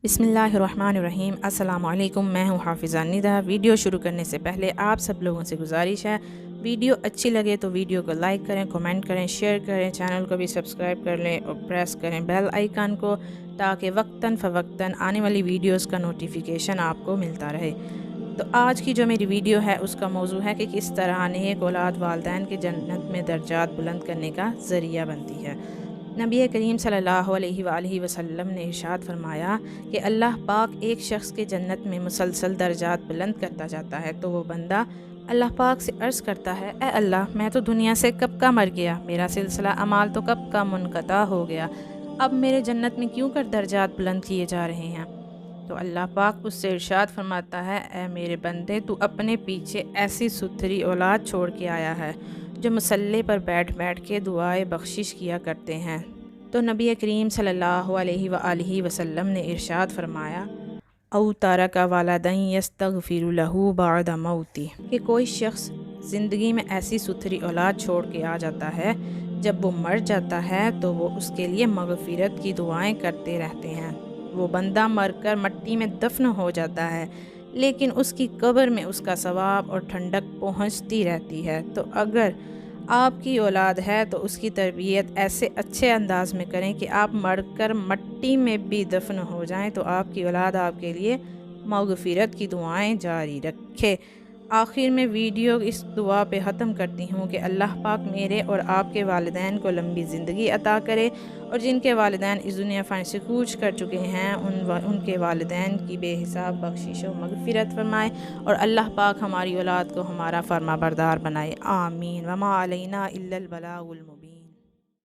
بسم اللہ الرحمن الرحیم۔ السلام علیکم، میں ہوں حافظہ ندا۔ ویڈیو شروع کرنے سے پہلے آپ سب لوگوں سے گزارش ہے، ویڈیو اچھی لگے تو ویڈیو کو لائک کریں، کمنٹ کریں، شیئر کریں، چینل کو بھی سبسکرائب کر لیں اور پریس کریں بیل آئیکن کو، تاکہ وقتاً فوقتاً آنے والی ویڈیوز کا نوٹیفیکیشن آپ کو ملتا رہے۔ تو آج کی جو میری ویڈیو ہے اس کا موضوع ہے کہ کس طرح نیک اولاد والدین کے جنت میں درجات بلند کرنے کا ذریعہ بنتی ہے۔ نبی کریم صلی اللہ علیہ وآلہ وسلم نے ارشاد فرمایا کہ اللہ پاک ایک شخص کے جنت میں مسلسل درجات بلند کرتا جاتا ہے تو وہ بندہ اللہ پاک سے عرض کرتا ہے، اے اللہ، میں تو دنیا سے کب کا مر گیا، میرا سلسلہ اعمال تو کب کا منقطع ہو گیا، اب میرے جنت میں کیوں کر درجات بلند کیے جا رہے ہیں؟ تو اللہ پاک اس سے ارشاد فرماتا ہے، اے میرے بندے، تو اپنے پیچھے ایسی ستھری اولاد چھوڑ کے آیا ہے جو مصلی پر بیٹھ بیٹھ کے دعائے بخشش کیا کرتے ہیں۔ تو نبی کریم صلی اللہ علیہ وآلہ وسلم نے ارشاد فرمایا، او تارک والدین یستغفر لہ بعد موتی، کہ کوئی شخص زندگی میں ایسی ستھری اولاد چھوڑ کے آ جاتا ہے، جب وہ مر جاتا ہے تو وہ اس کے لیے مغفرت کی دعائیں کرتے رہتے ہیں۔ وہ بندہ مر کر مٹی میں دفن ہو جاتا ہے، لیکن اس کی قبر میں اس کا ثواب اور ٹھنڈک پہنچتی رہتی ہے۔ تو اگر آپ کی اولاد ہے تو اس کی تربیت ایسے اچھے انداز میں کریں کہ آپ مر کر مٹی میں بھی دفن ہو جائیں تو آپ کی اولاد آپ کے لیے مغفرت کی دعائیں جاری رکھے۔ آخر میں ویڈیو اس دعا پہ ختم کرتی ہوں کہ اللہ پاک میرے اور آپ کے والدین کو لمبی زندگی عطا کرے، اور جن کے والدین اس دنیا فانی سے کوچ کر چکے ہیں ان کے والدین کی بے حساب بخشش و مغفرت فرمائے، اور اللہ پاک ہماری اولاد کو ہمارا فرما بردار بنائے، آمین۔ وما علینا الا البلاغ المبین۔